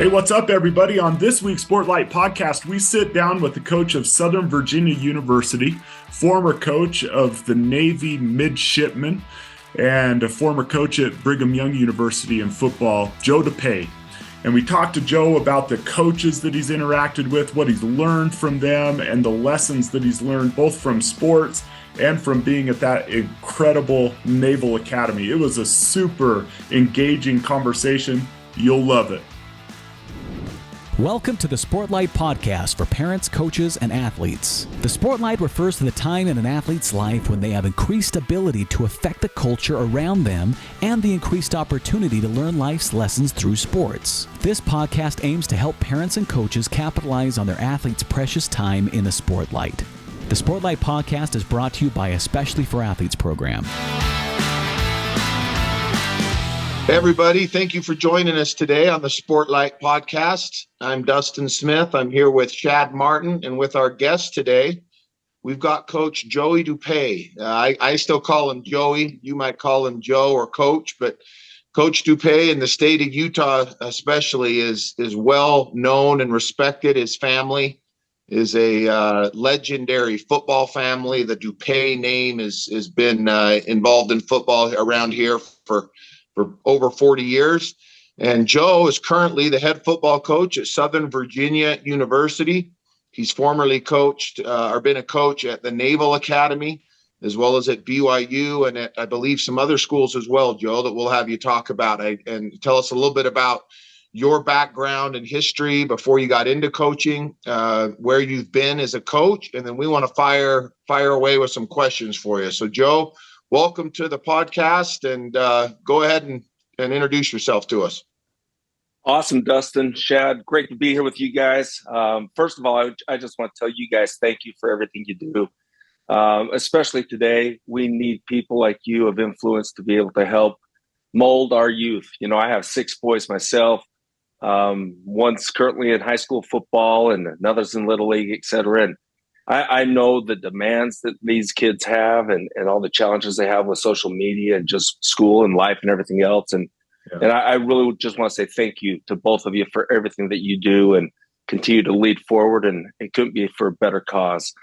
Hey, what's up, everybody? On this week's Sportlight podcast, we sit down with the coach of Southern Virginia University, former coach of the Navy midshipmen, and a former coach at Brigham Young University in football, Joe DuPaix. And we talked to Joe about the coaches that he's interacted with, what he's learned from them, and the lessons that he's learned both from sports and from being at that incredible Naval Academy. It was a super engaging conversation. You'll love it. Welcome to the Sportlight podcast for parents, coaches, and athletes. The Sportlight refers to the time in an athlete's life when they have increased ability to affect the culture around them and the increased opportunity to learn life's lessons through sports. This podcast aims to help parents and coaches capitalize on their athletes' precious time in the Sportlight. The Sportlight podcast is brought to you by Especially for Athletes program. Hey everybody, thank you for joining us today on the Sportlight podcast. I'm Dustin Smith. I'm here with Shad Martin, and with our guest today, we've got Coach Joey DuPaix. I still call him Joey. You might call him Joe or Coach, but Coach DuPaix in the state of Utah especially is well known and respected. His family is a legendary football family. The DuPaix name has been involved in football around here for over 40 years. And Joe is currently the head football coach at Southern Virginia University. He's formerly coached or been a coach at the Naval Academy, as well as at BYU and at, I believe, some other schools as well, Joe, that we'll have you talk about. And tell us a little bit about your background and history before you got into coaching, where you've been as a coach. And then we want to fire away with some questions for you. So, Joe, welcome to the podcast, and go ahead and introduce yourself to us. Awesome, Dustin. Shad, great to be here with you guys. First of all, I just want to tell you guys thank you for everything you do. Especially today, we need people like you of influence to be able to help mold our youth. You know, I have 6 boys myself. One's currently in high school football and another's in Little League, et cetera. And I know the demands that these kids have and all the challenges they have with social media and just school and life and everything else. And I really just want to say thank you to both of you for everything that you do and continue to lead forward. And it couldn't be for a better cause.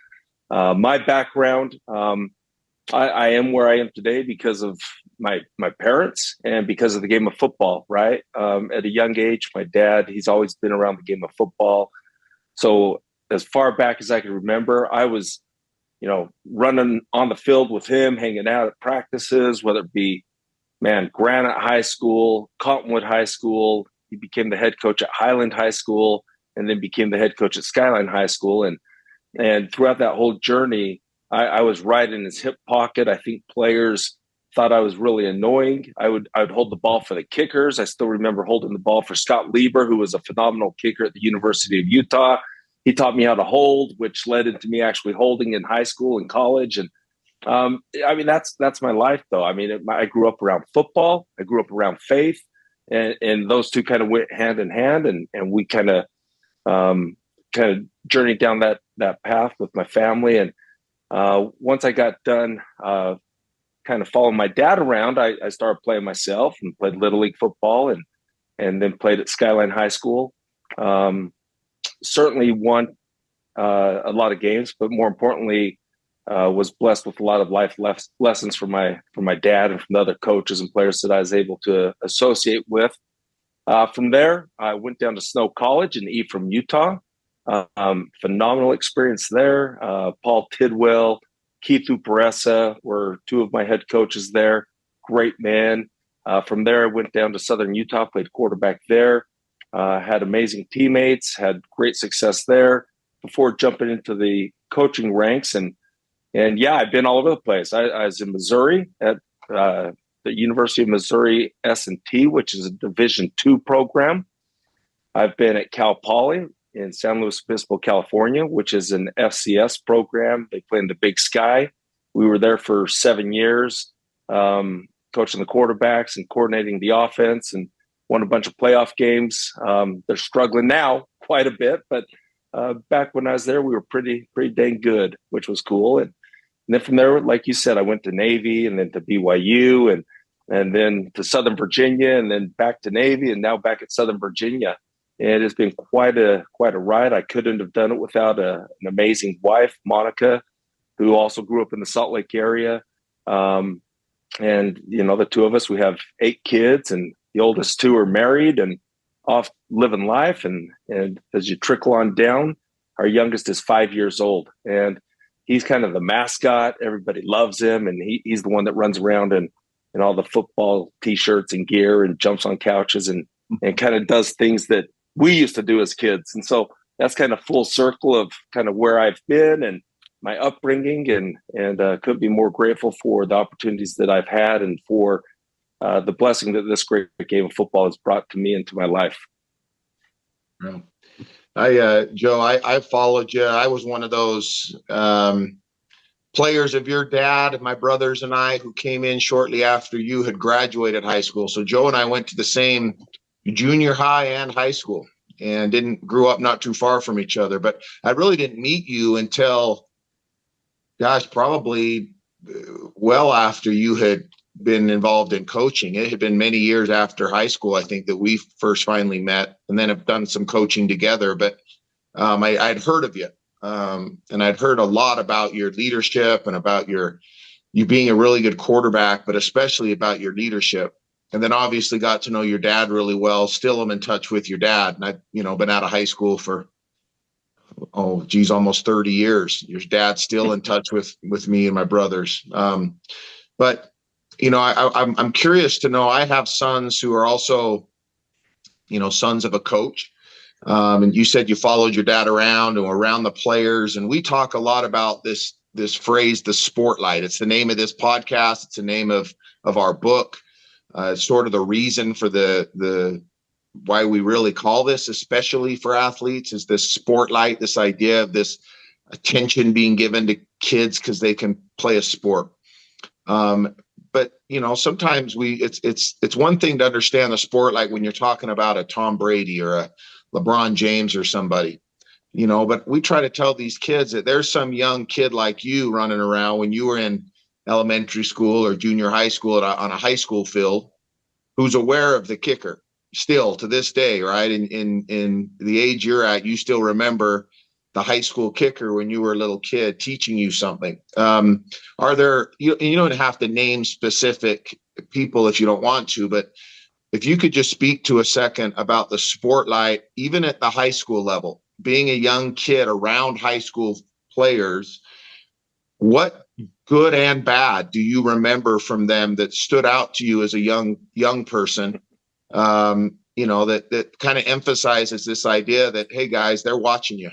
My background, I am where I am today because of my parents and because of the game of football, right? At a young age, my dad, he's always been around the game of football. So as far back as I can remember, I was, running on the field with him, hanging out at practices, whether it be, Granite High School, Cottonwood High School. He became the head coach at Highland High School and then became the head coach at Skyline High School. And throughout that whole journey, I was right in his hip pocket. I think players thought I was really annoying. I would hold the ball for the kickers. I still remember holding the ball for Scott Lieber, who was a phenomenal kicker at the University of Utah. He taught me how to hold, which led into me actually holding in high school and college. And that's my life, though. I grew up around football. I grew up around faith, and those two kind of went hand in hand. And we kind of journeyed down that path with my family. And once I got done kind of following my dad around, I started playing myself and played Little League football and then played at Skyline High School. Certainly won a lot of games, but more importantly, was blessed with a lot of life lessons from my dad and from the other coaches and players that I was able to associate with. From there, I went down to Snow College in Ephraim, Utah. Phenomenal experience there. Paul Tidwell, Keith Uparesa were 2 of my head coaches there. Great man. From there, I went down to Southern Utah, played quarterback there. Had amazing teammates, had great success there before jumping into the coaching ranks. And I've been all over the place. I was in Missouri at the University of Missouri S&T, which is a Division II program. I've been at Cal Poly in San Luis Obispo, California, which is an FCS program. They play in the Big Sky. We were there for 7 years, coaching the quarterbacks and coordinating the offense, and won a bunch of playoff games. They're struggling now quite a bit, but back when I was there, we were pretty dang good, which was cool. And then from there, like you said, I went to Navy and then to BYU and then to Southern Virginia and then back to Navy and now back at Southern Virginia. and it's been quite a ride. I couldn't have done it without an amazing wife, Monica, who also grew up in the Salt Lake area. And, the two of us, we have 8 kids, and the oldest 2 are married and off living life. And as you trickle on down, our youngest is 5 years old, and he's kind of the mascot. Everybody loves him, and he's the one that runs around in all the football T-shirts and gear and jumps on couches and kind of does things that we used to do as kids. And so that's kind of full circle of kind of where I've been and my upbringing, and couldn't be more grateful for the opportunities that I've had and for the blessing that this great game of football has brought to me and to my life. Yeah. Joe, I followed you. I was one of those players of your dad, my brothers and I, who came in shortly after you had graduated high school. So Joe and I went to the same junior high and high school and grew up not too far from each other. But I really didn't meet you until, probably well after you had been involved in coaching. It had been many years after high school, I think, that we first finally met, and then have done some coaching together. But I'd heard of you, and I'd heard a lot about your leadership and about you being a really good quarterback, but especially about your leadership. And then obviously got to know your dad really well. Still am in touch with your dad, and I've been out of high school for almost 30 years. Your dad's still in touch with me and my brothers. But I'm curious to know, I have sons who are also, sons of a coach. And you said you followed your dad around and were around the players. And we talk a lot about this phrase, the Sportlight. It's the name of this podcast. It's the name of our book. It's sort of the reason for the why we really call this, especially for athletes, is this Sportlight, this idea of this attention being given to kids because they can play a sport. But sometimes it's one thing to understand the Sportlight when you're talking about a Tom Brady or a LeBron James or somebody, but we try to tell these kids that there's some young kid like you running around when you were in elementary school or junior high school on a high school field, who's aware of the kicker still to this day, right? In the age you're at, you still remember the high school kicker when you were a little kid teaching you something. Are there, you don't have to name specific people if you don't want to, but if you could just speak to a second about the Sportlight, even at the high school level, being a young kid around high school players, what good and bad do you remember from them that stood out to you as a young person? That kind of emphasizes this idea that, hey guys, they're watching you.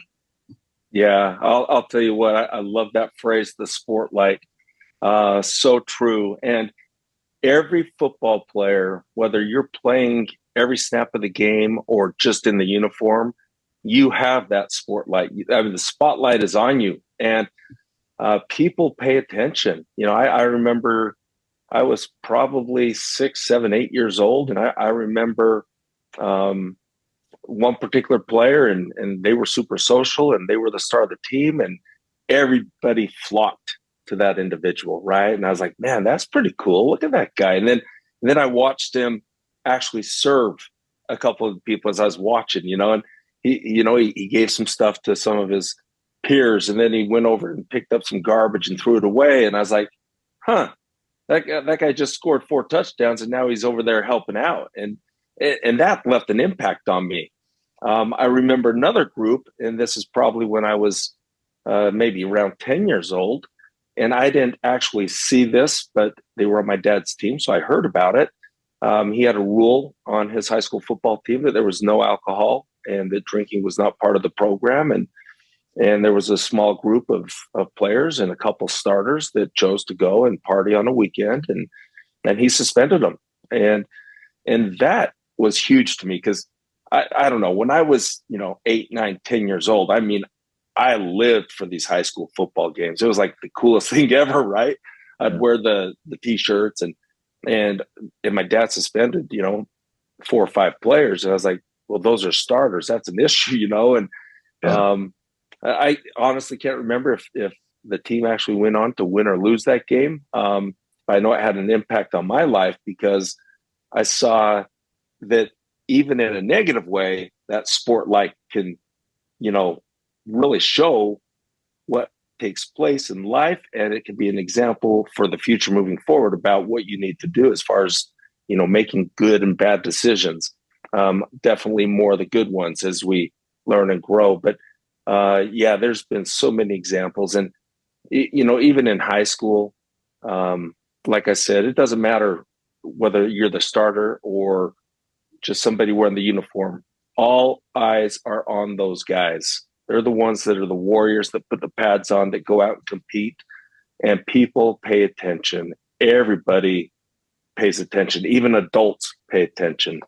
Yeah, I'll tell you what, I love that phrase, the Sportlight. So true. And every football player, whether you're playing every snap of the game or just in the uniform, you have that Sportlight. I mean, the spotlight is on you, and people pay attention. I remember I was probably 6, 7, 8 years old, and I remember one particular player, and they were super social, and they were the star of the team, and everybody flocked to that individual, right? And I was like, man, that's pretty cool. Look at that guy. And then I watched him actually serve a couple of people as I was watching, and he gave some stuff to some of his peers, and then he went over and picked up some garbage and threw it away. And I was like, that guy just scored 4 touchdowns, and now he's over there helping out. And that left an impact on me. I remember another group, and this is probably when I was maybe around 10 years old, and I didn't actually see this, but they were on my dad's team, so I heard about it. He had a rule on his high school football team that there was no alcohol and that drinking was not part of the program. And there was a small group of players and a couple starters that chose to go and party on a weekend, and he suspended them. And that was huge to me because I don't know, when I was, 8, 9, 10 years old, I mean, I lived for these high school football games. It was like the coolest thing ever, right? I'd wear the T-shirts and my dad suspended, 4 or 5 players. And I was like, well, those are starters. That's an issue, And I honestly can't remember if the team actually went on to win or lose that game. I know it had an impact on my life because I saw that even in a negative way, that Sportlight can, really show what takes place in life, and it can be an example for the future moving forward about what you need to do as far as making good and bad decisions. Definitely more of the good ones as we learn and grow. But there's been so many examples, and even in high school, like I said, it doesn't matter whether you're the starter or just somebody wearing the uniform. All eyes are on those guys. They're the ones that are the warriors that put the pads on, that go out and compete, and people pay attention. Everybody pays attention. Even adults pay attention.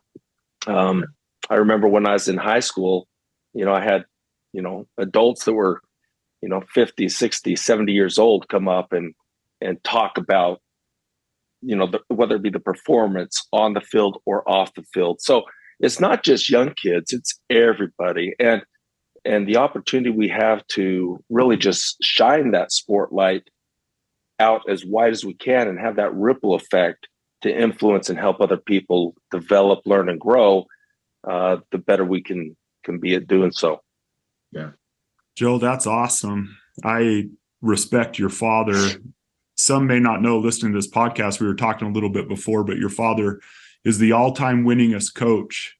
I remember when I was in high school, I had, adults that were, 50, 60, 70 years old come up and talk about, whether it be the performance on the field or off the field. So it's not just young kids, it's everybody. And the opportunity we have to really just shine that Sportlight out as wide as we can and have that ripple effect to influence and help other people develop, learn, and grow, the better we can be at doing so. Yeah. Joe, that's awesome. I respect your father. Some may not know, listening to this podcast, we were talking a little bit before, but your father is the all-time winningest coach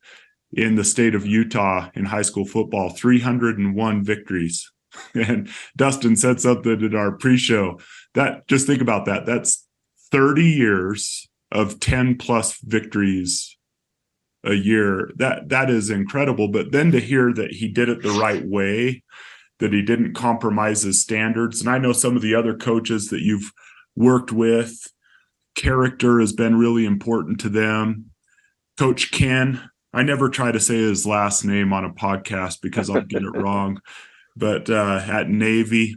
in the state of Utah in high school football, 301 victories. And Dustin said something in our pre-show that, just think about that. That's 30 years of 10 plus victories a year. That is incredible. But then to hear that he did it the right way, that he didn't compromise his standards. And I know some of the other coaches that you've worked with, character has been really important to them. Coach Ken, I never try to say his last name on a podcast because I'll get it wrong. But at Navy,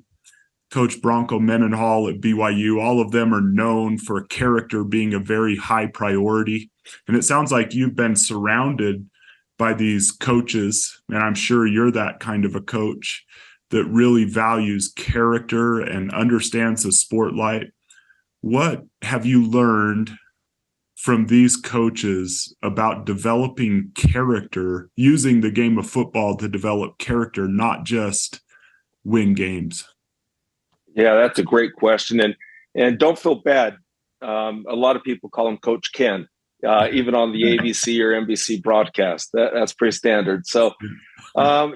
Coach Bronco Mendenhall at BYU, all of them are known for character being a very high priority. And it sounds like you've been surrounded by these coaches, and I'm sure you're that kind of a coach that really values character and understands the Sportlight. What have you learned from these coaches about developing character, using the game of football to develop character, not just win games? Yeah, that's a great question. And don't feel bad. A lot of people call him Coach Ken, even on the ABC or NBC broadcast. That's pretty standard. So, I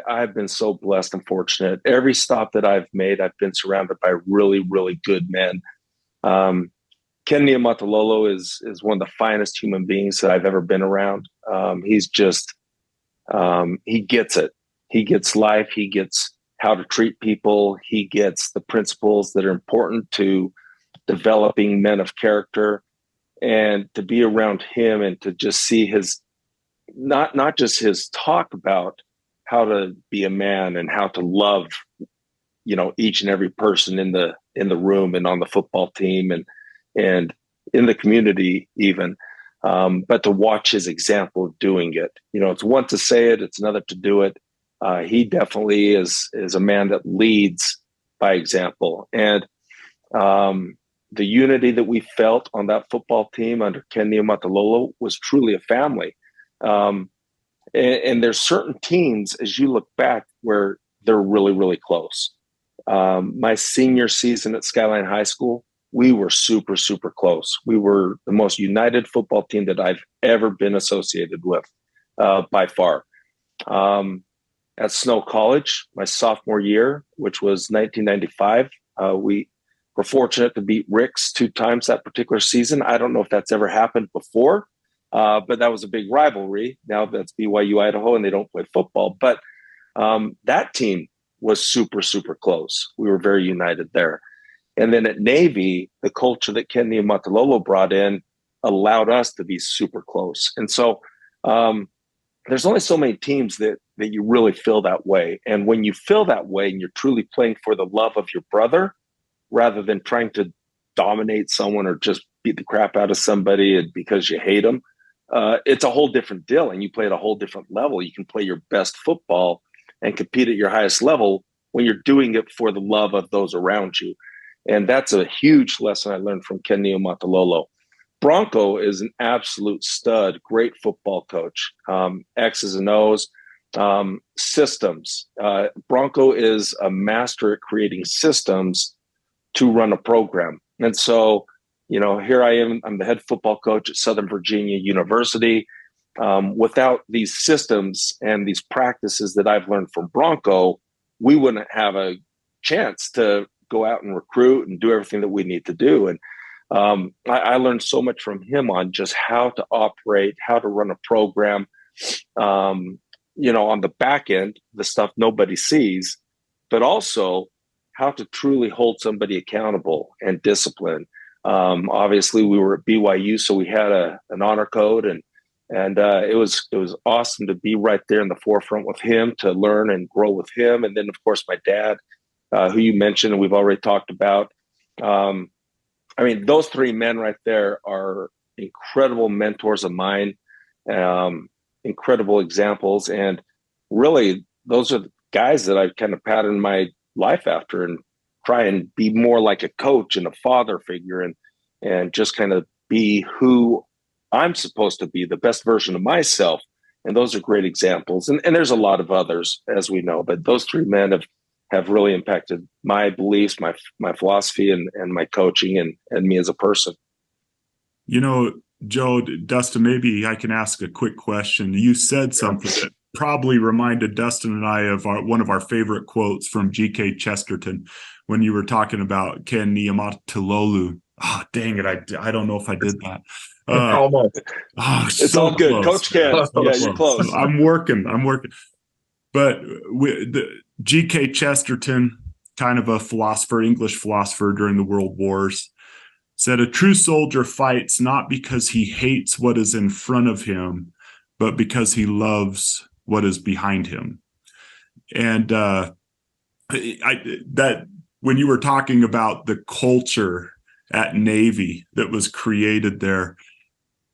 have been so blessed and fortunate. Every stop that I've made, I've been surrounded by really, really good men. Ken Niumatalolo is one of the finest human beings that I've ever been around. He's just, he gets it. He gets life. He gets how to treat people. He gets the principles that are important to developing men of character. And to be around him and to just see his, not just his talk about how to be a man and how to love, each and every person in the room and on the football team and in the community even, but to watch his example of doing it. It's one to say it, it's another to do it. He definitely is a man that leads by example. And the unity that we felt on that football team under Ken Niumatalolo was truly a family. And there's certain teams, as you look back, where they're really, really close. My senior season at Skyline High School, we were super, super close. We were the most united football team that I've ever been associated with, by far. At Snow College, my sophomore year, which was 1995, we were fortunate to beat Ricks 2 times that particular season. I don't know if that's ever happened before, but that was a big rivalry. Now that's BYU Idaho, and they don't play football. But that team was super, super close. We were very united there. And then at Navy, the culture that Ken Niumatalolo brought in allowed us to be super close. And so there's only so many teams that you really feel that way. And when you feel that way and you're truly playing for the love of your brother, rather than trying to dominate someone or just beat the crap out of somebody because you hate them, it's a whole different deal. And you play at a whole different level. You can play your best football and compete at your highest level when you're doing it for the love of those around you. And that's a huge lesson I learned from Ken Niumatalolo. Bronco is an absolute stud, great football coach. X's and O's, systems. Bronco is a master at creating systems to run a program. And so, here I am, I'm the head football coach at Southern Virginia University. Without these systems and these practices that I've learned from Bronco, we wouldn't have a chance to go out and recruit and do everything that we need to do. And I learned so much from him on just how to operate, how to run a program, on the back end, the stuff nobody sees, but also how to truly hold somebody accountable and discipline. Obviously, we were at BYU, so we had an honor code, and it was awesome to be right there in the forefront with him, to learn and grow with him. And then, of course, my dad, who you mentioned and we've already talked about. Those three men right there are incredible mentors of mine, incredible examples. And really, those are the guys that I've kind of patterned my life after and try and be more like a coach and a father figure, and just kind of be who I'm supposed to be, the best version of myself. And those are great examples. And there's a lot of others, as we know, but those three men have really impacted my beliefs, my philosophy, and my coaching and me as a person. Joe, Dustin, maybe I can ask a quick question. You said something that probably reminded Dustin and I of one of our favorite quotes from G.K. Chesterton when you were talking about Ken Niumatalolo. Oh, dang it. I don't know if I did that. Almost. It's so all good. Close. Coach Ken. Yeah, you're close. I'm working. But G.K. Chesterton, kind of a philosopher, English philosopher during the World Wars, said a true soldier fights not because he hates what is in front of him, but because he loves what is behind him. And that when you were talking about the culture at Navy that was created there,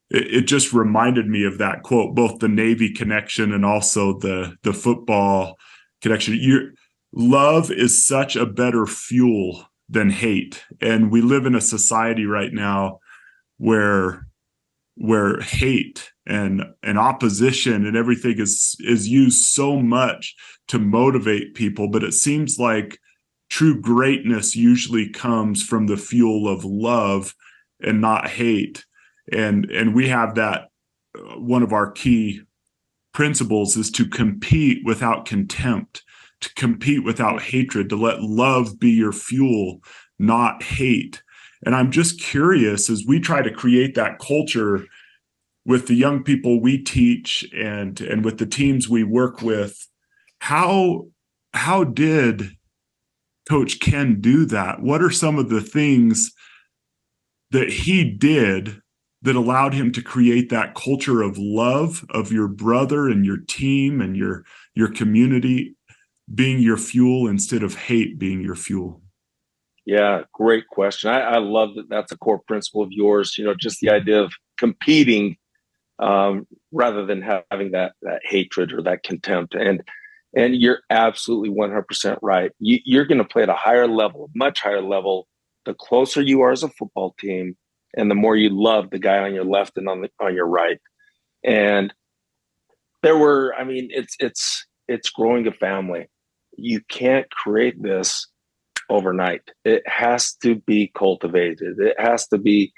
it just reminded me of that quote, both the Navy connection and also the football connection. Love is such a better fuel than hate. And we live in a society right now where hate and opposition and everything is used so much to motivate people, but it seems like true greatness usually comes from the fuel of love and not hate. And we have that. One of our key principles is to compete without contempt, to compete without hatred, to let love be your fuel, not hate. And I'm just curious, as we try to create that culture with the young people we teach and with the teams we work with, how did Coach Ken do that? What are some of the things that he did that allowed him to create that culture of love of your brother and your team and your community being your fuel instead of hate being your fuel? Yeah, great question. I love that. That's a core principle of yours. Just the idea of competing rather than having that hatred or that contempt. And you're absolutely 100% right. You're going to play at a higher level, much higher level, the closer you are as a football team, and the more you love the guy on your left and on your right. And it's growing a family. You can't create this overnight. It has to be cultivated. It has to be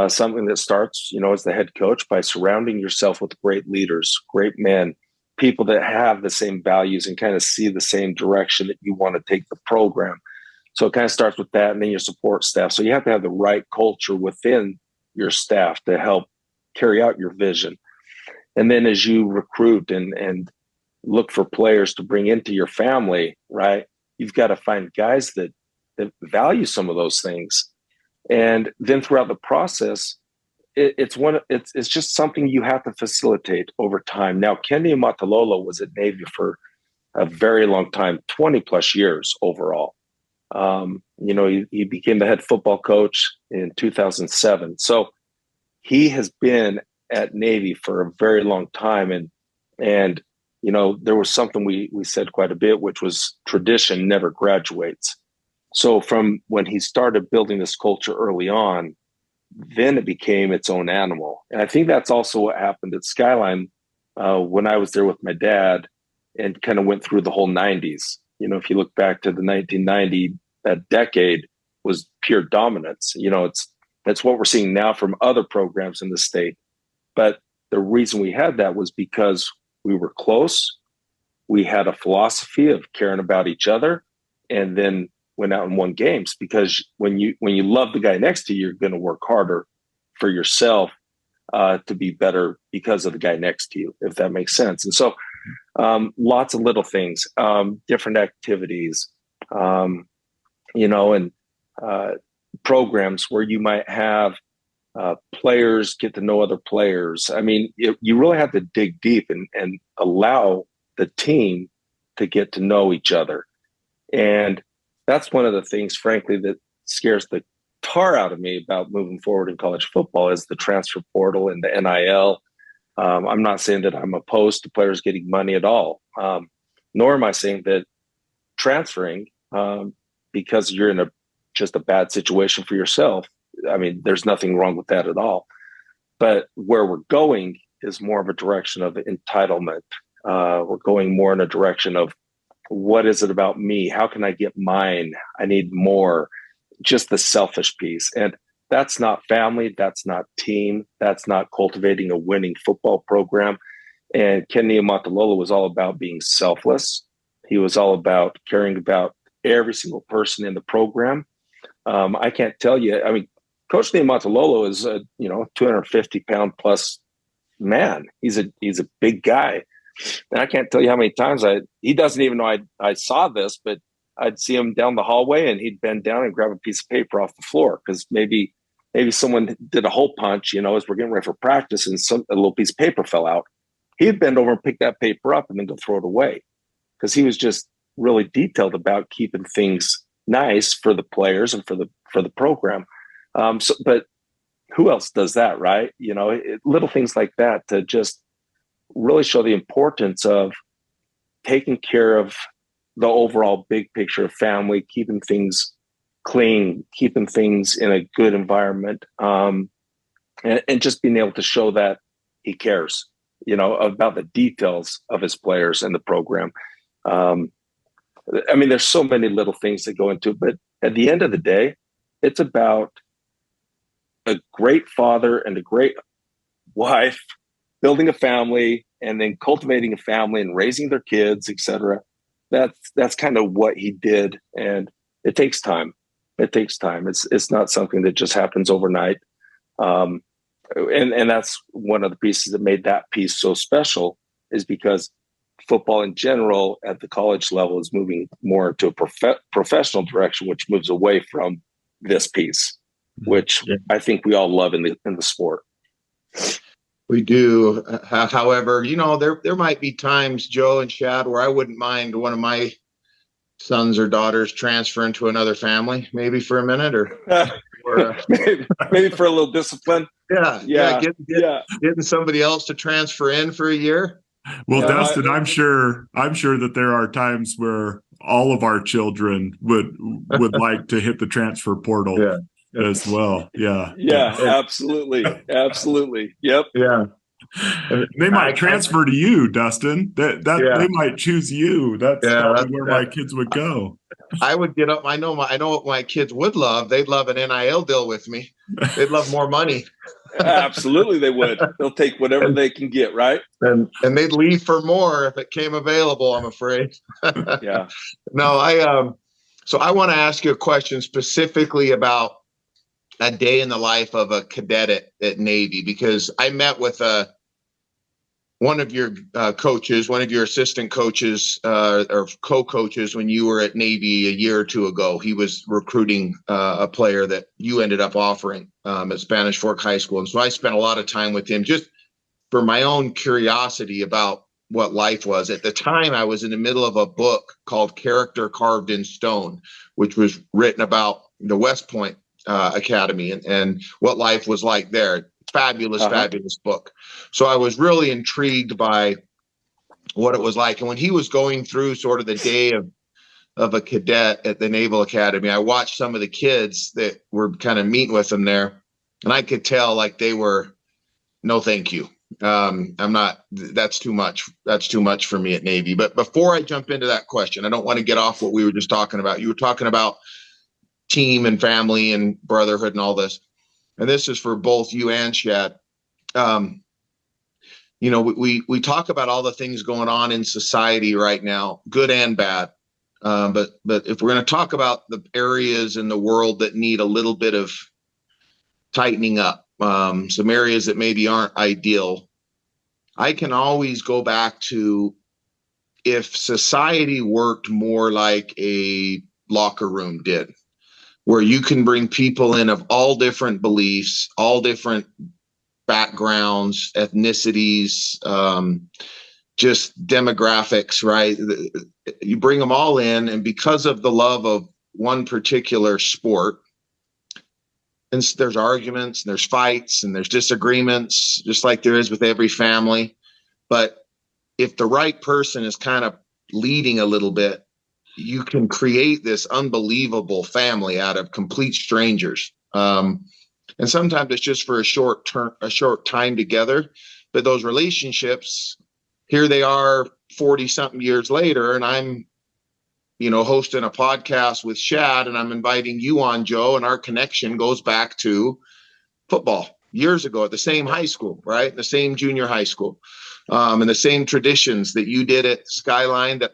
something that starts, as the head coach, by surrounding yourself with great leaders, great men, people that have the same values and kind of see the same direction that you want to take the program. So it kind of starts with that, and then your support staff. So you have to have the right culture within your staff to help carry out your vision. And then as you recruit and look for players to bring into your family, right, you've got to find guys that value some of those things. And then throughout the process, it's just something you have to facilitate over time. Now, Ken Niumatalolo was at Navy for a very long time, 20 plus years overall. He became the head football coach in 2007. So he has been at Navy for a very long time. And there was something we said quite a bit, which was tradition never graduates. So from when he started building this culture early on, then it became its own animal. And I think that's also what happened at Skyline when I was there with my dad and kind of went through the whole 90s. You know, if you look back to the 1990, that decade was pure dominance. You know, that's what we're seeing now from other programs in the state. But the reason we had that was because we were close. We had a philosophy of caring about each other, and then went out and won games. Because when you love the guy next to you, you're going to work harder for yourself to be better because of the guy next to you, if that makes sense. And so lots of little things, different activities, you know, and programs where you might have players get to know other players. I mean, you really have to dig deep and allow the team to get to know each other. And that's one of the things, frankly, that scares the tar out of me about moving forward in college football is the transfer portal and the NIL. I'm not saying that I'm opposed to players getting money at all, nor am I saying that transferring because you're in just a bad situation for yourself. I mean, there's nothing wrong with that at all. But where we're going is more of a direction of entitlement. We're going more in a direction of what is it about me? How can I get mine? I need more. Just the selfish piece. And that's not family. That's not team. That's not cultivating a winning football program. And Ken Niumatalolo was all about being selfless. He was all about caring about every single person in the program. I can't tell you. I mean, Coach Niumatalolo is a 250-pound plus man. He's a big guy, and I can't tell you how many times he doesn't even know I saw this, but I'd see him down the hallway and he'd bend down and grab a piece of paper off the floor because maybe someone did a hole punch, as we're getting ready for practice, and a little piece of paper fell out. He'd bend over and pick that paper up and then go throw it away because he was just really detailed about keeping things nice for the players and for the program. But who else does that, right? Little things like that to just really show the importance of taking care of the overall big picture of family, keeping things clean, keeping things in a good environment, and just being able to show that he cares, about the details of his players and the program. I mean, there's so many little things that go into it, but at the end of the day, it's about a great father and a great wife building a family and then cultivating a family and raising their kids, etc. That's kind of what he did, and it takes time. It takes time. It's not something that just happens overnight, and that's one of the pieces that made that piece so special is because football in general at the college level is moving more into a professional direction, which moves away from this piece, which I think we all love in the sport. We do. However, there might be times, Joe and Shad, where I wouldn't mind one of my sons or daughters transferring to another family, maybe for a minute or maybe for a little discipline. Getting somebody else to transfer in for a year. Well, Dustin, I'm sure that there are times where all of our children would like to hit the transfer portal as well. Yeah, absolutely. Yep. Yeah. They might transfer to you, Dustin. They might choose you. That's where my kids would go. I would get up. I know what my kids would love. They'd love an NIL deal with me. They'd love more money. Absolutely, they would. They'll take whatever they can get, right? And they'd leave for more if it came available, I'm afraid. Yeah. No, so I want to ask you a question specifically about a day in the life of a cadet at Navy, because I met with one of your coaches, one of your assistant coaches or co-coaches when you were at Navy a year or two ago. He was recruiting a player that you ended up offering at Spanish Fork High School. And so I spent a lot of time with him just for my own curiosity about what life was. At the time, I was in the middle of a book called Character Carved in Stone, which was written about the West Point Academy and what life was like there. Fabulous book. So I was really intrigued by what it was like. And when he was going through sort of the day of a cadet at the Naval Academy, I watched some of the kids that were kind of meeting with him there. And I could tell like they were, no, thank you. I'm not, that's too much. That's too much for me at Navy. But before I jump into that question, I don't want to get off what we were just talking about. You were talking about team and family and brotherhood and all this. And this is for both you and Shad. You know, we talk about all the things going on in society right now, good and bad. But if we're going to talk about the areas in the world that need a little bit of tightening up, some areas that maybe aren't ideal, I can always go back to if society worked more like a locker room did, where you can bring people in of all different beliefs, all different backgrounds, ethnicities, just demographics, right? You bring them all in, and because of the love of one particular sport, and there's arguments, and there's fights, and there's disagreements, just like there is with every family. But if the right person is kind of leading a little bit, you can create this unbelievable family out of complete strangers. And sometimes it's just for a short time together, but those relationships, here they are 40 something years later, and I'm, hosting a podcast with Shad, and I'm inviting you on, Joe, and our connection goes back to football years ago at the same high school, right? The same junior high school, and the same traditions that you did at Skyline that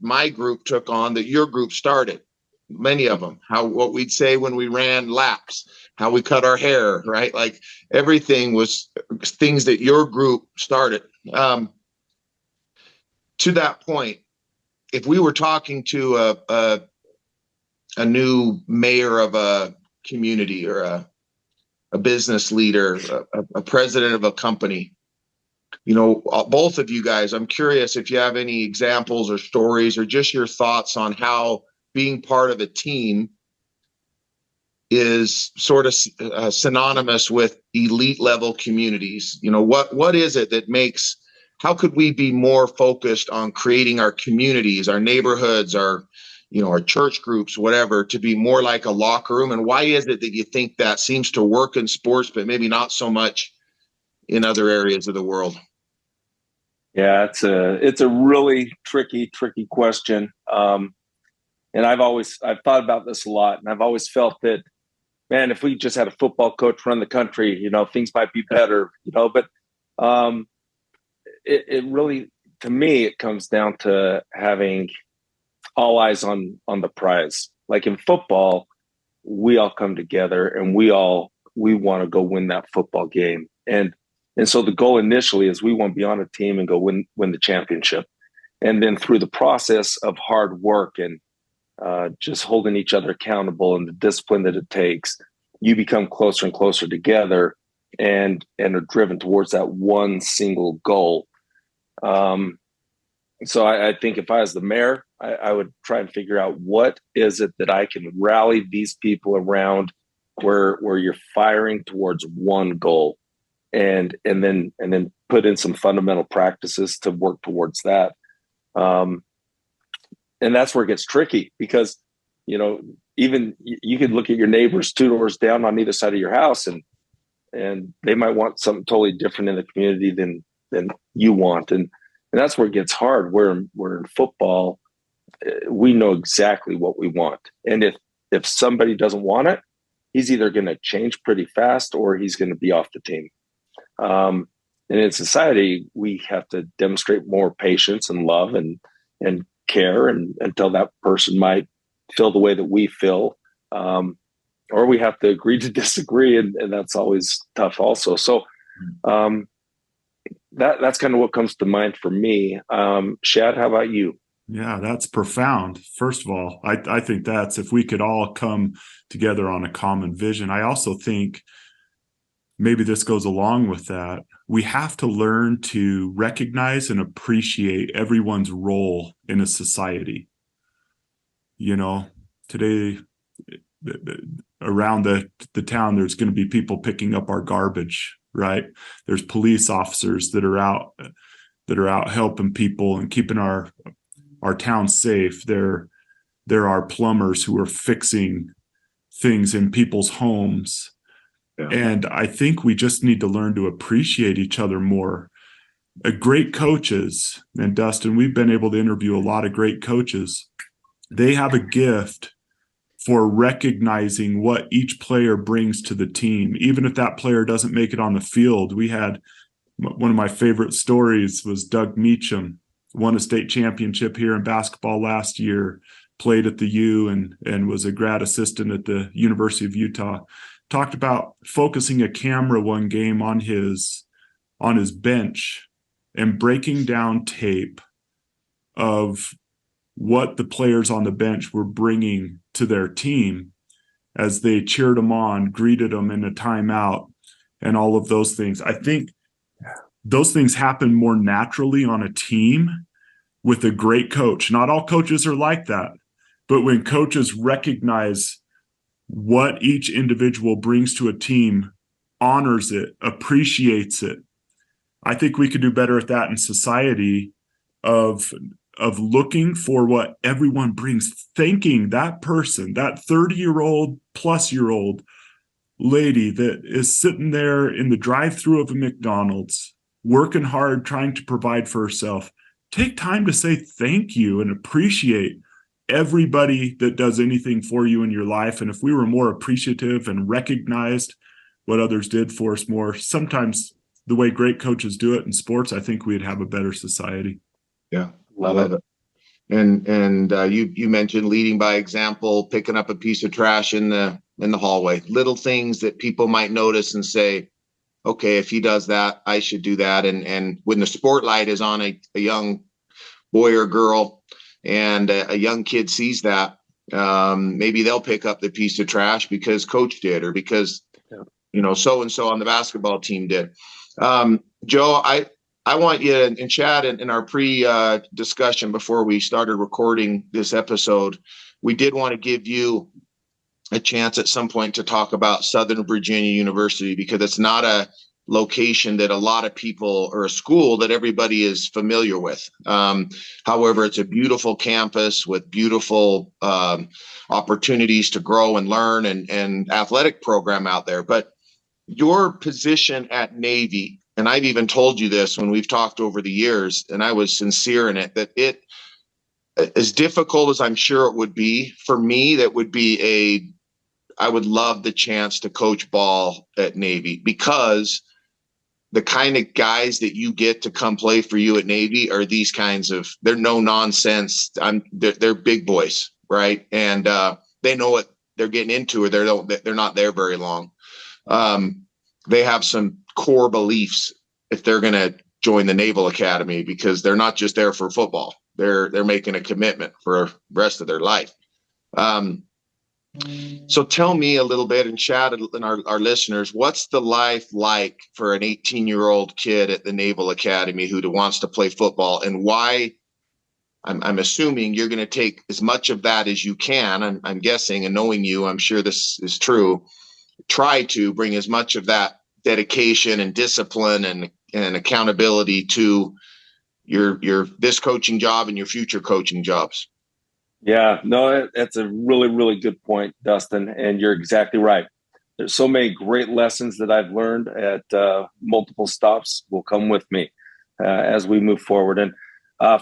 my group took on, that your group started. Many of them, what we'd say when we ran laps, how we cut our hair, right? Like everything was things that your group started. To that point, if we were talking to a new mayor of a community or a business leader, a president of a company, both of you guys, I'm curious if you have any examples or stories or just your thoughts on how being part of a team is sort of synonymous with elite level communities. What is it that makes, how could we be more focused on creating our communities, our neighborhoods, our church groups, whatever, to be more like a locker room? And why is it that you think that seems to work in sports, but maybe not so much in other areas of the world? Yeah, it's a really tricky question. And I've thought about this a lot, and I've always felt that, man, if we just had a football coach run the country, things might be better, but it really, to me, it comes down to having all eyes on the prize. Like in football, we all come together and we want to go win that football game. And so the goal initially is we want to be on a team and go win the championship. And then through the process of hard work and just holding each other accountable and the discipline that it takes, you become closer and closer together and are driven towards that one single goal. So I think if I was the mayor, I would try and figure out what is it that I can rally these people around where you're firing towards one goal, and then put in some fundamental practices to work towards that. And that's where it gets tricky because, even you could look at your neighbors 2 doors down on either side of your house and they might want something totally different in the community than you want. And that's where it gets hard. Where in football, we know exactly what we want. And if somebody doesn't want it, he's either going to change pretty fast or he's going to be off the team. And in society, we have to demonstrate more patience and love and care until that person might feel the way that we feel. Or we have to agree to disagree. And that's always tough also. So that's kind of what comes to mind for me. Shad, how about you? Yeah, that's profound. First of all, I think that's if we could all come together on a common vision. I also think maybe this goes along with that. We have to learn to recognize and appreciate everyone's role in a society. Today around the town, there's going to be people picking up our garbage, right? There's police officers that are out helping people and keeping our town safe. There are plumbers who are fixing things in people's homes. Yeah. And I think we just need to learn to appreciate each other more. Great coaches, and Dustin, we've been able to interview a lot of great coaches. They have a gift for recognizing what each player brings to the team, even if that player doesn't make it on the field. We had one of my favorite stories was Doug Meacham, won a state championship here in basketball last year, played at the U and was a grad assistant at the University of Utah. Talked about focusing a camera one game on his bench and breaking down tape of what the players on the bench were bringing to their team as they cheered them on, greeted them in a timeout, and all of those things. I think those things happen more naturally on a team with a great coach. Not all coaches are like that, but when coaches recognize what each individual brings to a team, honors it, appreciates it, I think we could do better at that in society of looking for what everyone brings, thanking that person, that 30-year-old plus year old lady that is sitting there in the drive-thru of a McDonald's, working hard, trying to provide for herself. Take time to say thank you and appreciate everybody that does anything for you in your life. And if we were more appreciative and recognized what others did for us more, sometimes the way great coaches do it in sports, I think we'd have a better society. Yeah, love it. And you mentioned leading by example, picking up a piece of trash in the hallway, little things that people might notice and say, okay, if he does that, I should do that. And when the Sportlight is on a young boy or girl and a young kid sees that, maybe they'll pick up the piece of trash because coach did, or because, so-and-so on the basketball team did. Joe, I want you and Shad in our pre-discussion before we started recording this episode, we did want to give you a chance at some point to talk about Southern Virginia University, because it's not a location that a lot of people, or a school that everybody is familiar with. However, it's a beautiful campus with beautiful opportunities to grow and learn, and athletic program out there. But your position at Navy, and I've even told you this when we've talked over the years, and I was sincere in it, that it, as difficult as I'm sure it would be for me, that would be I would love the chance to coach ball at Navy, because the kind of guys that you get to come play for you at Navy are these kinds of, they're no nonsense. They're big boys, right? And they know what they're getting into, or they're not there very long. They have some core beliefs if they're going to join the Naval Academy, because they're not just there for football. They're making a commitment for the rest of their life. So tell me a little bit, and Shad and our listeners, what's the life like for an 18-year-old kid at the Naval Academy who wants to play football, and why? I'm assuming you're going to take as much of that as you can. I'm guessing, and knowing you, I'm sure this is true. Try to bring as much of that dedication and discipline and accountability to your this coaching job and your future coaching jobs. Yeah, no, that's a really, really good point, Dustin. And you're exactly right. There's so many great lessons that I've learned at multiple stops will come with me as we move forward. And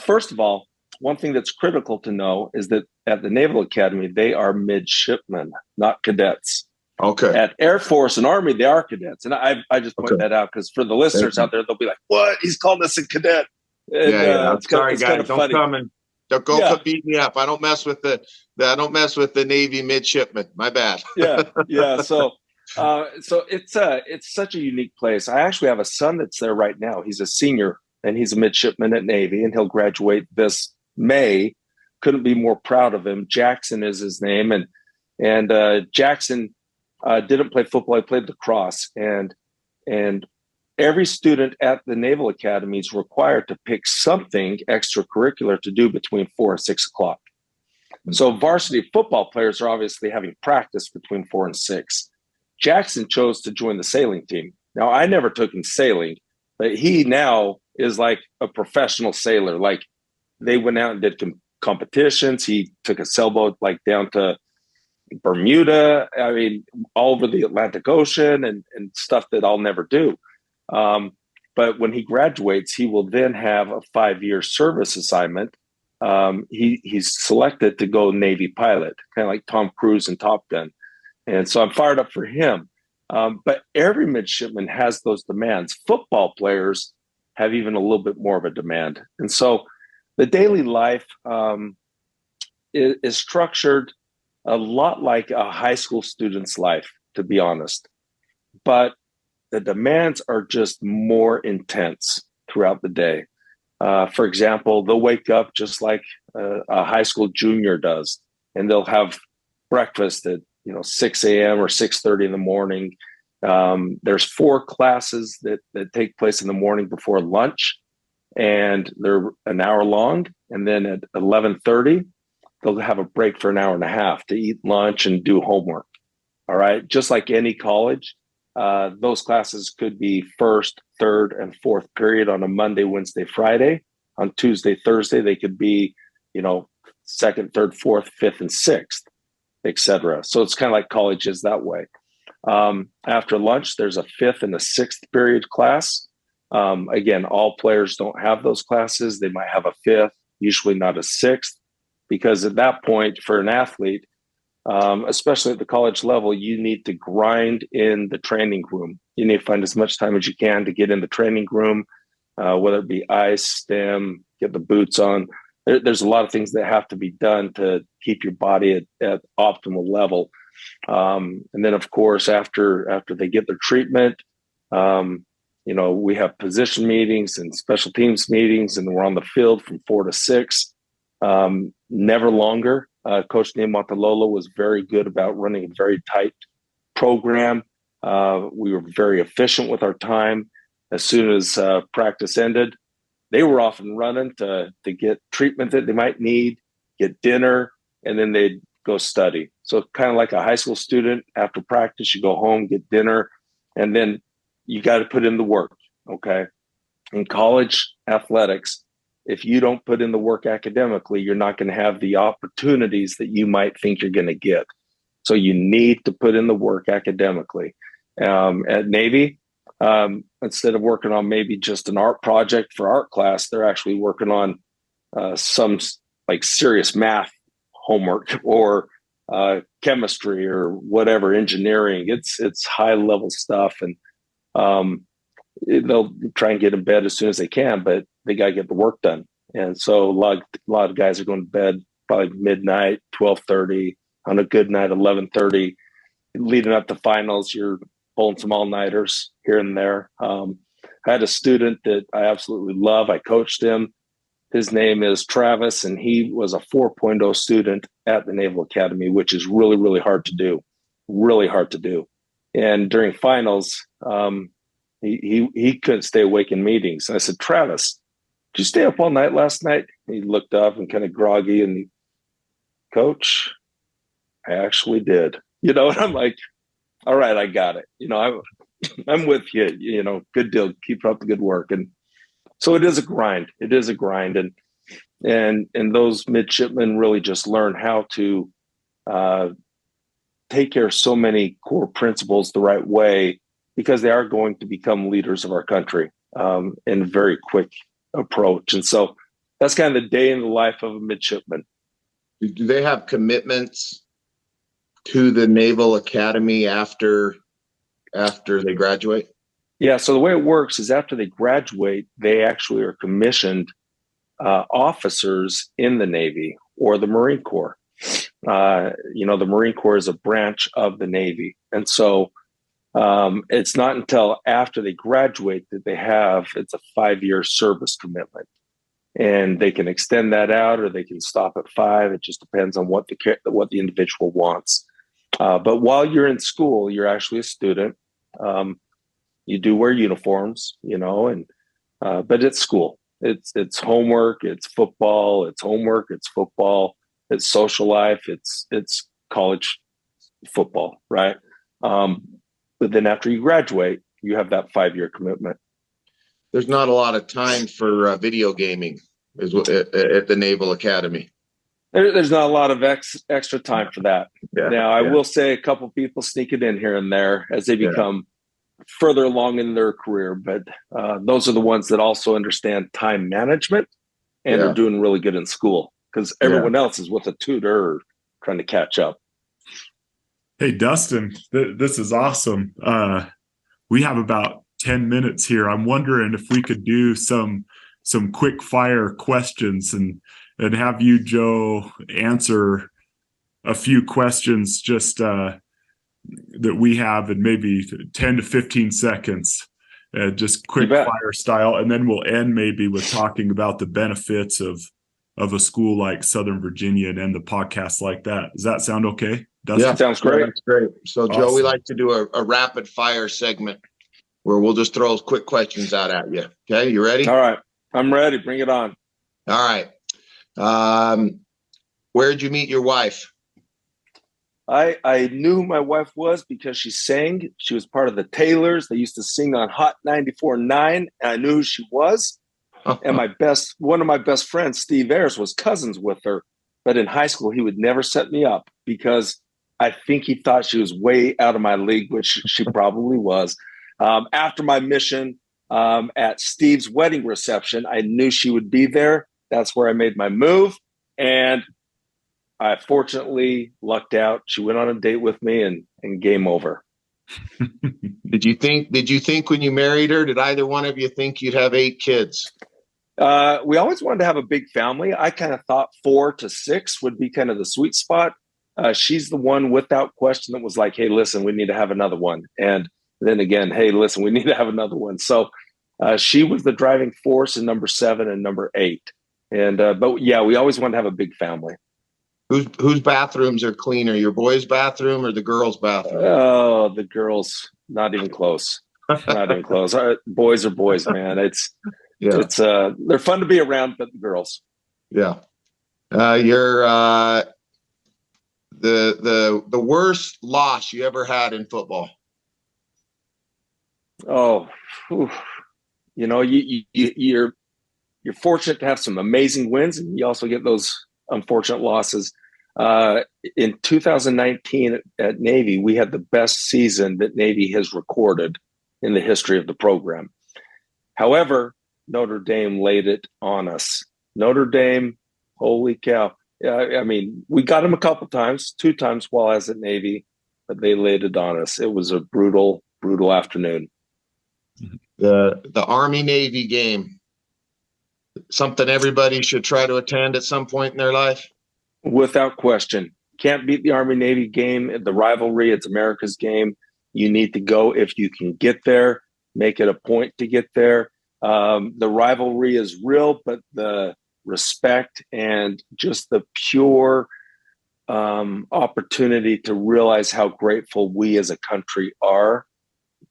first of all, one thing that's critical to know is that at the Naval Academy, they are midshipmen, not cadets. Okay. At Air Force and Army, they are cadets. And I just point that out because for the listeners out there, they'll be like, what? He's called us a cadet. And, yeah. Sorry, guys. Don't funny. come and don't go beat me up. I don't mess with the Navy midshipmen. My bad. Yeah. So it's such a unique place. I actually have a son that's there right now. He's a senior and he's a midshipman at Navy, and he'll graduate this May. Couldn't be more proud of him. Jackson is his name, and Jackson didn't play football. He played lacrosse, and every student at the Naval Academy is required to pick something extracurricular to do between 4 and 6 o'clock. So varsity football players are obviously having practice between 4 and 6. Jackson chose to join the sailing team. Now, I never took him sailing, but he now is like a professional sailor. Like, they went out and did competitions. He took a sailboat like down to Bermuda, I mean, all over the Atlantic Ocean and stuff that I'll never do. But when he graduates, he will then have a 5-year service assignment. He's selected to go Navy pilot, kind of like Tom Cruise in Top Gun. And so I'm fired up for him. But every midshipman has those demands. Football players have even a little bit more of a demand. And so the daily life is structured a lot like a high school student's life, to be honest. But the demands are just more intense throughout the day. For example, they'll wake up just like a high school junior does, and they'll have breakfast at 6 a.m. or 6:30 in the morning. There's 4 classes that take place in the morning before lunch, and they're an hour long. And then at 11:30, they'll have a break for an hour and a half to eat lunch and do homework. All right. Just like any college, those classes could be first, third, and fourth period on a Monday, Wednesday, Friday. On Tuesday, Thursday, they could be, second, third, fourth, fifth, and sixth, etc. So it's kind of like college is that way. After lunch, there's a fifth and a sixth period class. Again, all players don't have those classes. They might have a fifth, usually not a sixth, because at that point for an athlete, especially at the college level, you need to grind in the training room. You need to find as much time as you can to get in the training room, whether it be ice, stem, get the boots on. There's a lot of things that have to be done to keep your body at optimal level. And then, of course, after they get their treatment, we have position meetings and special teams meetings, and we're on the field from 4 to 6, never longer. Coach Niamatalola was very good about running a very tight program. We were very efficient with our time. As soon as practice ended, they were off and running to get treatment that they might need, get dinner, and then they'd go study. So kind of like a high school student, after practice, you go home, get dinner, and then you got to put in the work, okay? In college athletics, if you don't put in the work academically, you're not going to have the opportunities that you might think you're going to get. So you need to put in the work academically. At Navy, instead of working on maybe just an art project for art class, they're actually working on some like serious math homework or chemistry or whatever, engineering. It's high level stuff, and they'll try and get in bed as soon as they can, but they got to get the work done. And so a lot of guys are going to bed probably midnight, 12:30, on a good night, 11:30. Leading up to finals, you're pulling some all-nighters here and there. I had a student that I absolutely love. I coached him. His name is Travis, and he was a 4.0 student at the Naval Academy, which is really, really hard to do. Really hard to do. And during finals, he couldn't stay awake in meetings. And I said, Travis, did you stay up all night last night? And he looked up and kind of groggy, and Coach, I actually did. And I'm like, all right, I got it. I'm with you, good deal. Keep up the good work. And so it is a grind. It is a grind. And those midshipmen really just learn how to take care of so many core principles the right way, because they are going to become leaders of our country in a very quick approach. And so that's kind of the day in the life of a midshipman. Do they have commitments to the Naval Academy after they graduate? Yeah. So the way it works is after they graduate, they actually are commissioned officers in the Navy or the Marine Corps. The Marine Corps is a branch of the Navy. And so it's not until after they graduate that it's a 5-year service commitment. And they can extend that out, or they can stop at 5. It just depends on what the individual wants. But while you're in school, you're actually a student. You do wear uniforms, but it's school. It's homework. It's football. It's homework. It's football. It's social life. It's college football, right? But then after you graduate, you have that 5-year commitment. There's not a lot of time for video gaming at the Naval Academy. There's not a lot of extra time for that. Yeah, now, I will say a couple people sneak it in here and there as they become further along in their career. But those are the ones that also understand time management and are doing really good in school, because everyone else is with a tutor or trying to catch up. Hey, Dustin, this is awesome. We have about 10 minutes here. I'm wondering if we could do some quick fire questions and have you, Joe, answer a few questions just that we have in maybe 10 to 15 seconds, just quick fire style. And then we'll end maybe with talking about the benefits of a school like Southern Virginia and end the podcast like that. Does that sound okay, Dustin? Yeah, sounds great. That's great. So, Awesome. Joe, we like to do a rapid fire segment where we'll just throw quick questions out at you. Okay, you ready? All right. I'm ready. Bring it on. All right. Where'd you meet your wife? I knew who my wife was because she sang. She was part of the Taylors. They used to sing on Hot 94.9, and I knew who she was. And one of my best friends, Steve Ayers, was cousins with her. But in high school, he would never set me up because I think he thought she was way out of my league, which she probably was. After my mission at Steve's wedding reception, I knew she would be there. That's where I made my move. And I fortunately lucked out. She went on a date with me and game over. Did you think when you married her, did either one of you think you'd have 8 kids? We always wanted to have a big family. I kind of thought 4 to 6 would be kind of the sweet spot. She's the one without question that was like, hey, listen, we need to have another one. And then again, hey, listen, we need to have another one. So she was the driving force in number 7 and number 8. And but yeah, we always wanted to have a big family. Whose bathrooms are cleaner, your boys' bathroom or the girls' bathroom? Oh, the girls, not even close. Not even close. Boys are boys, man. It's they're fun to be around, but the girls. Yeah. You're the worst loss you ever had in football. Oh, you know, you're fortunate to have some amazing wins, and you also get those unfortunate losses. In 2019 at Navy, we had the best season that Navy has recorded in the history of the program. However, Notre Dame laid it on us. Notre Dame, holy cow. I mean, we got them a couple times, 2 times while I was at Navy, but they laid it on us. It was a brutal, brutal afternoon. The Army-Navy game, something everybody should try to attend at some point in their life? Without question. Can't beat the Army-Navy game. The rivalry, it's America's game. You need to go if you can get there. Make it a point to get there. The rivalry is real, but the respect and just the pure opportunity to realize how grateful we as a country are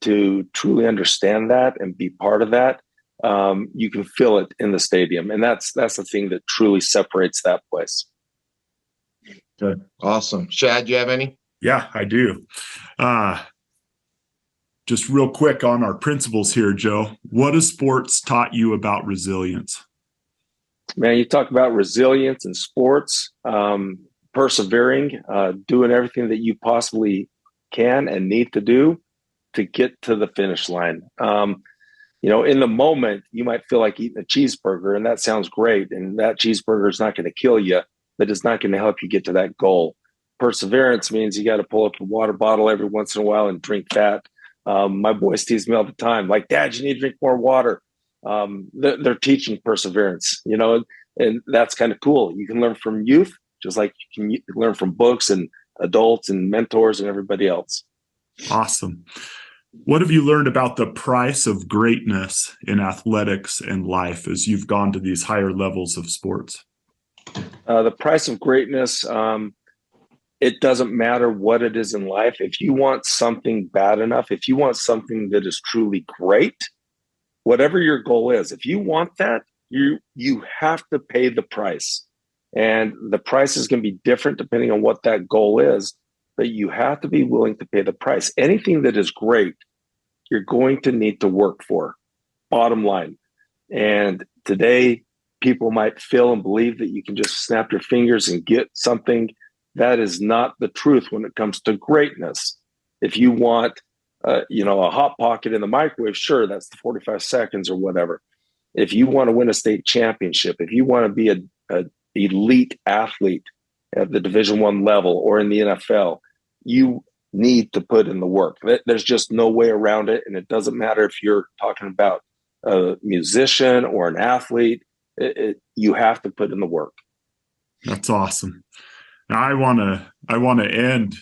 to truly understand that and be part of that. You can feel it in the stadium. And that's the thing that truly separates that place. Good. Awesome. Shad, do you have any? Yeah, I do. Just real quick on our principles here, Joe. What has sports taught you about resilience? Man, you talk about resilience in sports, persevering, doing everything that you possibly can and need to do to get to the finish line. You know, in the moment, you might feel like eating a cheeseburger, and that sounds great. And that cheeseburger is not going to kill you, but it's not going to help you get to that goal. Perseverance means you got to pull up a water bottle every once in a while and drink that. My boys tease me all the time, like, Dad, you need to drink more water. They're teaching perseverance, you know, and that's kind of cool. You can learn from youth, just like you can learn from books and adults and mentors and everybody else. Awesome. What have you learned about the price of greatness in athletics and life as you've gone to these higher levels of sports? The price of greatness, it doesn't matter what it is in life. If you want something bad enough, if you want something that is truly great, whatever your goal is, if you want that, you have to pay the price. And the price is going to be different depending on what that goal is, but you have to be willing to pay the price. Anything that is great, you're going to need to work for, bottom line. And today, people might feel and believe that you can just snap your fingers and get something. That is not the truth when it comes to greatness. If you want, a hot pocket in the microwave, sure, that's the 45 seconds or whatever. If you want to win a state championship, if you want to be a elite athlete at the Division I level or in the NFL, you need to put in the work. There's just no way around it. And it doesn't matter if you're talking about a musician or an athlete, you have to put in the work. That's awesome. Now I want to end.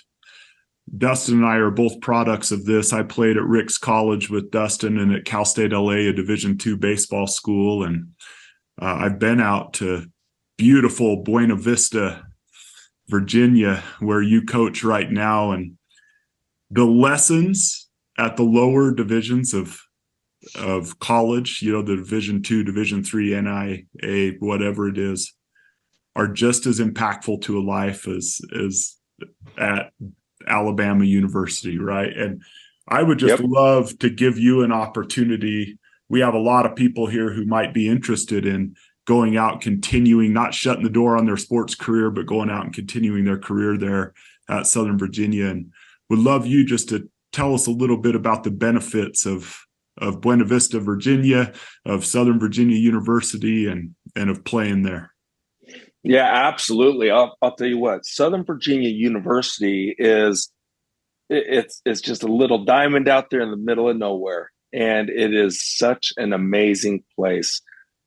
Dustin and I are both products of this. I played at Rick's College with Dustin and at Cal State LA, a Division II baseball school. And I've been out to beautiful Buena Vista, Virginia, where you coach right now. And the lessons at the lower divisions of college, the Division II, Division III, NIA, whatever it is, are just as impactful to a life as at Alabama University, right? And I would just love to give you an opportunity. We have a lot of people here who might be interested in going out, continuing, not shutting the door on their sports career, but going out and continuing their career there at Southern Virginia. And would love you just to tell us a little bit about the benefits of Buena Vista, Virginia, of Southern Virginia University, and of playing there. Yeah, absolutely. I'll tell you what, Southern Virginia University it's just a little diamond out there in the middle of nowhere. And it is such an amazing place.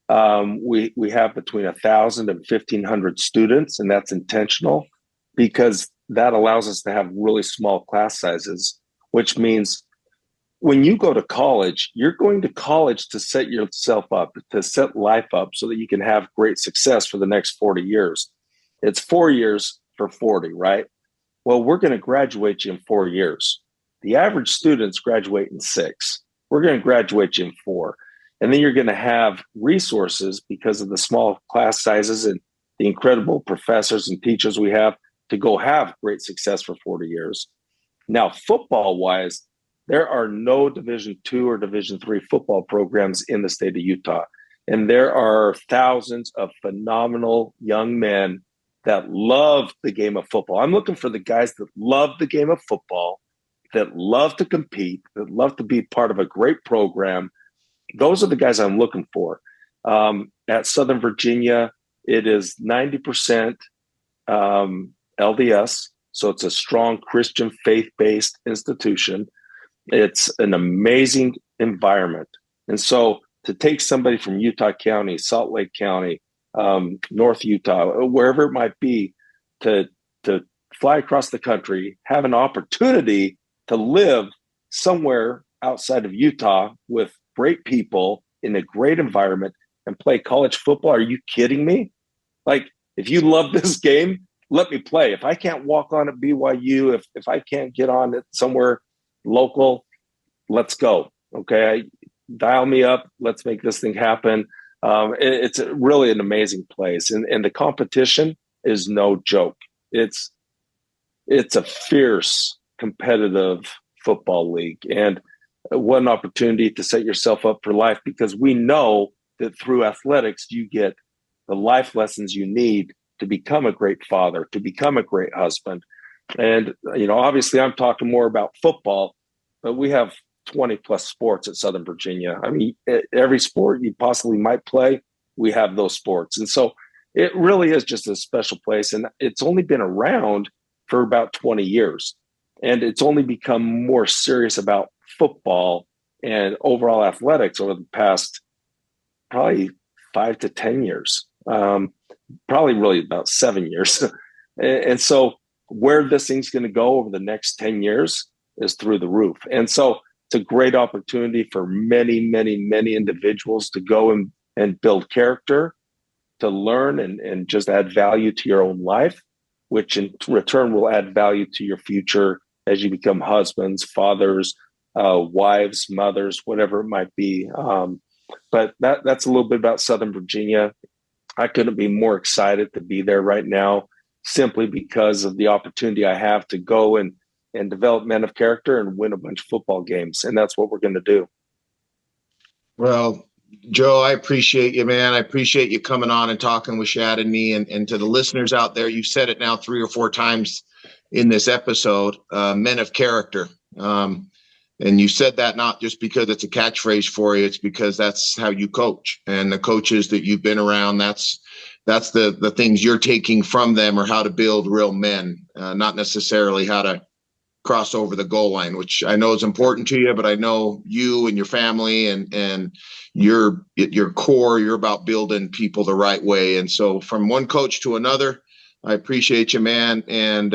We have between 1,000 and 1,500 students, and that's intentional because that allows us to have really small class sizes, which means when you go to college, you're going to college to set yourself up, to set life up so that you can have great success for the next 40 years. It's 4 years for 40, right? Well, we're going to graduate you in 4 years. The average students graduate in 6. We're going to graduate you in 4. And then you're going to have resources because of the small class sizes and the incredible professors and teachers we have to go have great success for 40 years. Now, football-wise, there are no Division II or Division III football programs in the state of Utah. And there are thousands of phenomenal young men that love the game of football. I'm looking for the guys that love the game of football, that love to compete, that love to be part of a great program. Those are the guys I'm looking for. At Southern Virginia, it is 90% LDS. So it's a strong Christian faith-based institution. It's an amazing environment. And so to take somebody from Utah County, Salt Lake County, North Utah, wherever it might be, to fly across the country, have an opportunity to live somewhere outside of Utah with great people in a great environment and play college football. Are you kidding me? Like, if you love this game, let me play. If I can't walk on at BYU, if I can't get on it somewhere local, let's go. Okay, dial me up. Let's make this thing happen. It's really an amazing place, and the competition is no joke. It's a fierce, competitive football league, and what an opportunity to set yourself up for life, because we know that through athletics you get the life lessons you need to become a great father, to become a great husband. And, obviously I'm talking more about football, but we have 20 plus sports at Southern Virginia. I mean, every sport you possibly might play, we have those sports. And so it really is just a special place. And it's only been around for about 20 years. And it's only become more serious about football and overall athletics over the past probably 5 to 10 years, probably really about 7 years. And so where this thing's going to go over the next 10 years is through the roof. And so it's a great opportunity for many, many, many individuals to go and build character, to learn and just add value to your own life, which in return will add value to your future as you become husbands, fathers, wives, mothers, whatever it might be. But that's a little bit about Southern Virginia. I couldn't be more excited to be there right now, simply because of the opportunity I have to go and develop men of character and win a bunch of football games. And that's what we're going to do. Well, Joe, I appreciate you, man. I appreciate you coming on and talking with Shad and me. And to the listeners out there, you've said it now 3 or 4 times in this episode, men of character. And you said that not just because it's a catchphrase for you, it's because that's how you coach. And the coaches that you've been around, that's the things you're taking from them, are how to build real men, not necessarily how to cross over the goal line, which I know is important to you, but I know you and your family and your core, you're about building people the right way. And so from one coach to another, I appreciate you, man. And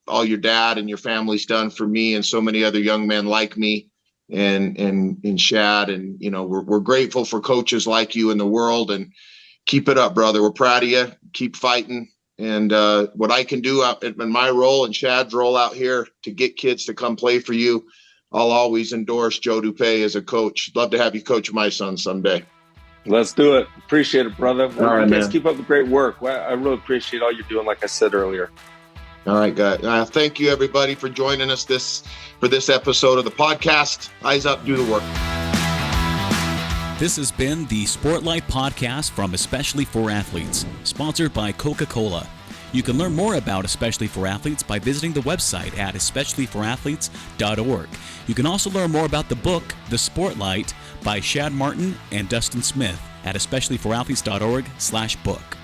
all your dad and your family's done for me and so many other young men like me and Shad. And, you know, we're grateful for coaches like you in the world, and keep it up, brother. We're proud of you. Keep fighting. And what I can do in my role and Shad's role out here to get kids to come play for you, I'll always endorse Joe DuPaix as a coach. Love to have you coach my son someday. Let's do it. Appreciate it, brother. All right, guys, man. keep up the great work. I really appreciate all you're doing, like I said earlier. All right, guys. Thank you, everybody, for joining us for this episode of the podcast. Eyes up, do the work. This has been the Sportlight podcast from Especially for Athletes, sponsored by Coca-Cola. You can learn more about Especially for Athletes by visiting the website at especiallyforathletes.org. You can also learn more about the book, The Sportlight, by Shad Martin and Dustin Smith at especiallyforathletes.org/book.